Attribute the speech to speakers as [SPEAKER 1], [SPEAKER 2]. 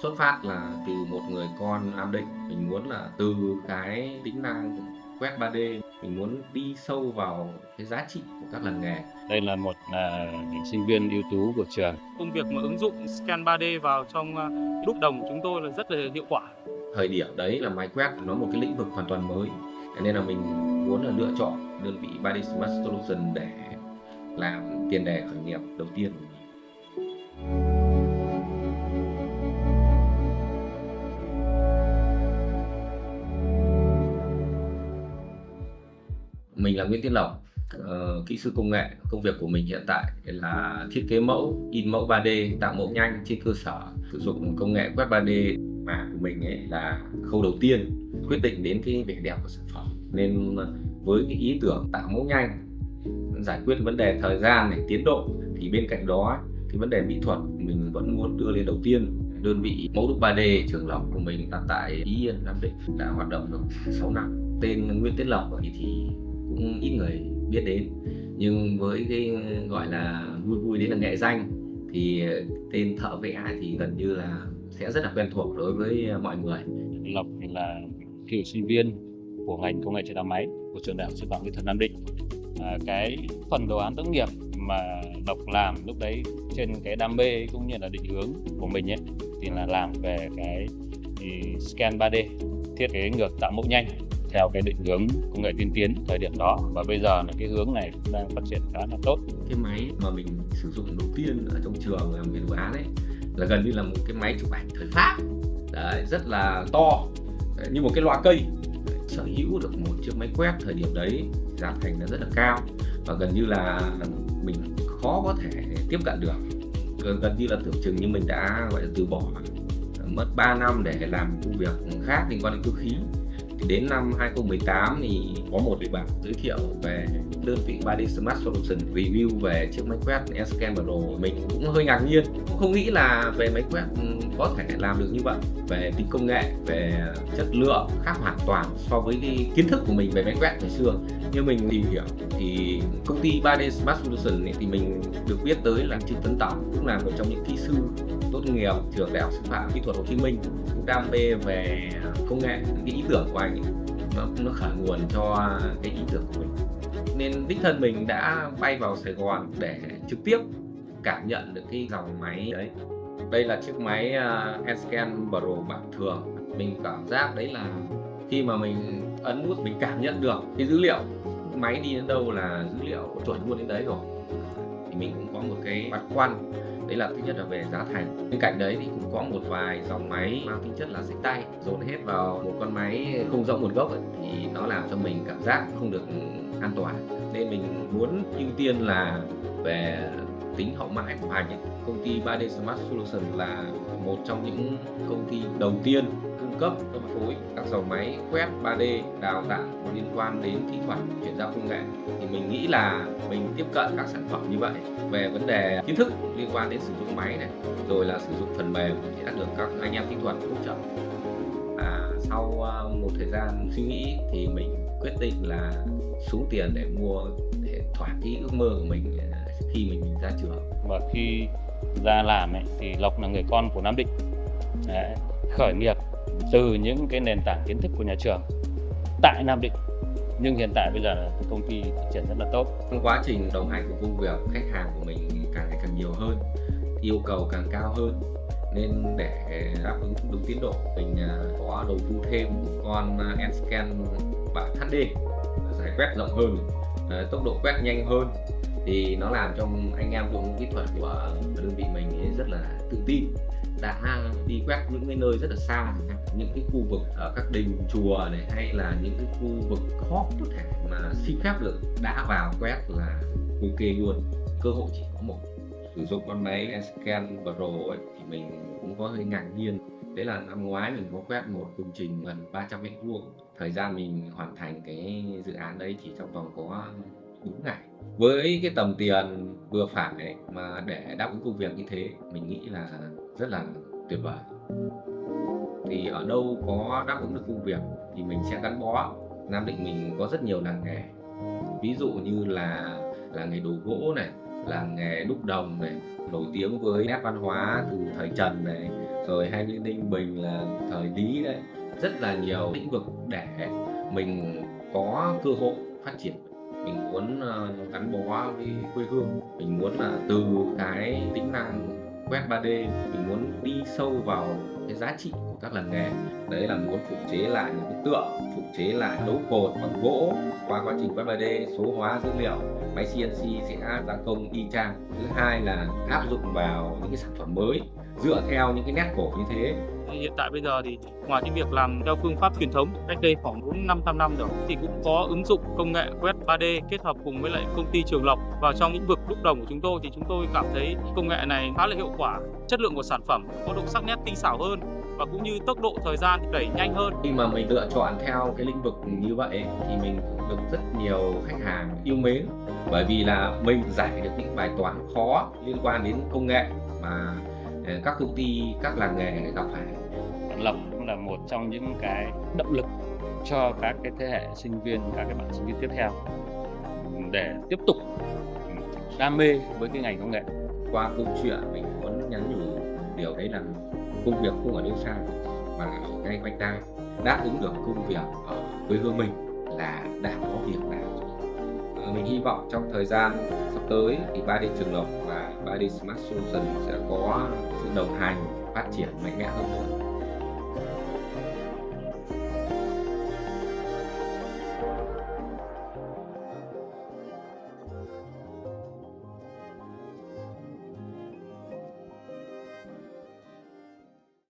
[SPEAKER 1] Xuất phát là từ một người con Nam Định, mình muốn là từ cái tính năng quét 3D, mình muốn đi sâu vào cái giá trị của các làng nghề.
[SPEAKER 2] Đây là một sinh viên ưu tú của trường.
[SPEAKER 3] Công việc mà ứng dụng scan 3D vào trong đúc đồng của chúng tôi là rất là hiệu quả.
[SPEAKER 1] Thời điểm đấy là máy quét nó một cái lĩnh vực hoàn toàn mới, nên là mình muốn là lựa chọn đơn vị 3D Smart Solution để làm tiền đề khởi nghiệp đầu tiên của mình. Mình là Nguyễn Tiến Lộc, kỹ sư công nghệ. Công việc của mình hiện tại là thiết kế mẫu, in mẫu 3D, tạo mẫu nhanh trên cơ sở sử dụng công nghệ quét 3D. Mà của mình ấy là khâu đầu tiên quyết định đến cái vẻ đẹp của sản phẩm. Nên với cái ý tưởng tạo mẫu nhanh, giải quyết vấn đề thời gian này, tiến độ, thì bên cạnh đó cái vấn đề mỹ thuật mình vẫn muốn đưa lên đầu tiên. Đơn vị mẫu đúc 3D Trường Lộc của mình đặt tại Ý Yên, Nam Định đã hoạt động được 6 năm. Tên Nguyễn Tiến Lộc thì cũng ít người biết đến, nhưng với cái gọi là vui đấy là nghệ danh, thì tên thợ vẽ thì gần như là sẽ rất là quen thuộc đối với mọi người.
[SPEAKER 2] Lộc là cựu sinh viên của ngành công nghệ chế tạo máy của trường Đại học Sư phạm Kỹ thuật Nam Định. Cái phần đồ án tốt nghiệp mà Lộc làm lúc đấy trên cái đam mê cũng như là định hướng của mình ấy, thì là làm về cái scan 3D, thiết kế ngược tạo mẫu nhanh theo cái định hướng công nghệ tiên tiến thời điểm đó, và bây giờ là cái hướng này cũng đang phát triển khá là tốt.
[SPEAKER 1] Cái máy mà mình sử dụng đầu tiên ở trong trường làm việc đồ án ấy là gần như là một cái máy chụp ảnh thời Pháp. Đấy, rất là to, như một cái loa cây. Sở hữu được một chiếc máy quét thời điểm đấy giá thành nó rất là cao và gần như là mình khó có thể tiếp cận được. Gần như là tưởng chừng như mình đã gọi là từ bỏ, mất 3 năm để làm công việc khác liên quan đến cơ khí. Thì đến năm 2018 thì có một vị bạn giới thiệu về đơn vị 3D Smart Solution, review về chiếc máy quét Scan Pro. Mình cũng hơi ngạc nhiên, cũng không nghĩ là về máy quét có thể làm được như vậy. Về tính công nghệ, về chất lượng khác hoàn toàn so với cái kiến thức của mình về máy quét ngày xưa. Nhưng mình tìm hiểu thì công ty 3D Smart Solution thì mình được biết tới là Trịnh Tấn Tổng, cũng là một trong những kỹ sư tốt nghiệp trường Đại học Sư phạm Kỹ thuật Hồ Chí Minh, cũng đam mê về công nghệ. Cái ý tưởng của anh ấy, nó khởi nguồn cho cái ý tưởng của mình, nên đích thân mình đã bay vào Sài Gòn để trực tiếp cảm nhận được cái dòng máy đấy. Đây là chiếc máy Scan Pro bản thường. Mình cảm giác đấy là khi mà mình ấn nút mình cảm nhận được cái dữ liệu máy đi đến đâu là dữ liệu chuẩn luôn đến đấy rồi. Thì mình cũng có một cái băn khoăn, đấy là thứ nhất là về giá thành. Bên cạnh đấy thì cũng có một vài dòng máy mang tính chất là xách tay, dồn hết vào một con máy không rõ nguồn gốc ấy, thì nó làm cho mình cảm giác không được an toàn. Nên mình muốn ưu tiên là về tính hậu mãi của hành ấy. Công ty 3D Smart Solution là một trong những công ty đầu tiên cung cấp phân phối các dòng máy quét 3D đào tạo liên quan đến kỹ thuật chuyển giao công nghệ. Thì mình nghĩ là mình tiếp cận các sản phẩm như vậy về vấn đề kiến thức liên quan đến sử dụng máy này, rồi là sử dụng phần mềm thì đã được các anh em kỹ thuật hỗ trợ. Sau một thời gian suy nghĩ thì mình quyết định là xuống tiền để mua, để thỏa cái ước mơ của mình khi mình ra trường.
[SPEAKER 2] Và khi ra làm ấy, thì Lộc là người con của Nam Định. Đấy, khởi nghiệp từ những cái nền tảng kiến thức của nhà trường tại Nam Định, nhưng hiện tại bây giờ là công ty phát triển rất là tốt.
[SPEAKER 1] Trong quá trình đồng hành của công việc, khách hàng của mình càng ngày càng nhiều hơn, yêu cầu càng cao hơn, nên để đáp ứng đúng tiến độ mình có đầu tư thêm con Scan bản HD, giải quét rộng hơn, tốc độ quét nhanh hơn, thì nó làm cho anh em đội ngũ kỹ thuật của đơn vị mình rất là tự tin, đã đi quét những cái nơi rất là xa, những cái khu vực ở các đình chùa này, hay là những cái khu vực khó có thể mà xin phép được, đã vào quét là ok luôn. Cơ hội chỉ có một. Sử dụng con máy Scan Pro ấy, thì mình cũng có hơi ngạc nhiên. Đấy là năm ngoái mình có quét một công trình gần 300 m². Thời gian mình hoàn thành cái dự án đấy chỉ trong vòng có 4 ngày. Với cái tầm tiền vừa phải ấy, mà để đáp ứng công việc như thế, mình nghĩ là rất là tuyệt vời. Thì ở đâu có đáp ứng được công việc thì mình sẽ gắn bó. Nam Định mình có rất nhiều làng nghề, ví dụ như là nghề đồ gỗ này, làng nghề đúc đồng này, nổi tiếng với nét văn hóa từ thời Trần này, thời hay như Ninh Bình là thời Lý đấy, rất là nhiều lĩnh vực để mình có cơ hội phát triển. Mình muốn gắn bó với quê hương, mình muốn là từ cái tính năng quét 3D, mình muốn đi sâu vào cái giá trị của các làng nghề. Đấy là muốn phục chế lại những cái tượng, phục chế lại đấu cột bằng gỗ qua quá trình quét 3D, số hóa dữ liệu, máy CNC sẽ gia công y chang. Thứ hai là áp dụng vào những cái sản phẩm mới dựa theo những cái nét cổ như thế.
[SPEAKER 3] Hiện tại bây giờ thì ngoài cái việc làm theo phương pháp truyền thống cách đây khoảng 400-500 năm rồi thì cũng có ứng dụng công nghệ quét 3D kết hợp cùng với lại công ty Trường Lộc vào trong lĩnh vực đúc đồng của chúng tôi, thì chúng tôi cảm thấy công nghệ này khá là hiệu quả, chất lượng của sản phẩm có độ sắc nét tinh xảo hơn và cũng như tốc độ thời gian đẩy nhanh hơn.
[SPEAKER 1] Khi mà mình lựa chọn theo cái lĩnh vực như vậy thì mình cũng được rất nhiều khách hàng yêu mến, bởi vì là mình giải được những bài toán khó liên quan đến công nghệ mà các công ty, các làng nghề gặp phải.
[SPEAKER 2] Lộc cũng là một trong những cái động lực cho các cái thế hệ sinh viên, các cái bạn sinh viên tiếp theo để tiếp tục đam mê với cái ngành công nghệ.
[SPEAKER 1] Qua câu chuyện mình muốn nhắn nhủ điều đấy là công việc không ở đâu xa mà là ở ngay quanh ta. Đáp ứng được công việc ở quê hương mình là đã có việc làm rồi. Mình hy vọng trong thời gian sắp tới thì 3D Trường Lộc và 3D Smart Solutions sẽ có sự đồng hành phát triển mạnh mẽ hơn nữa.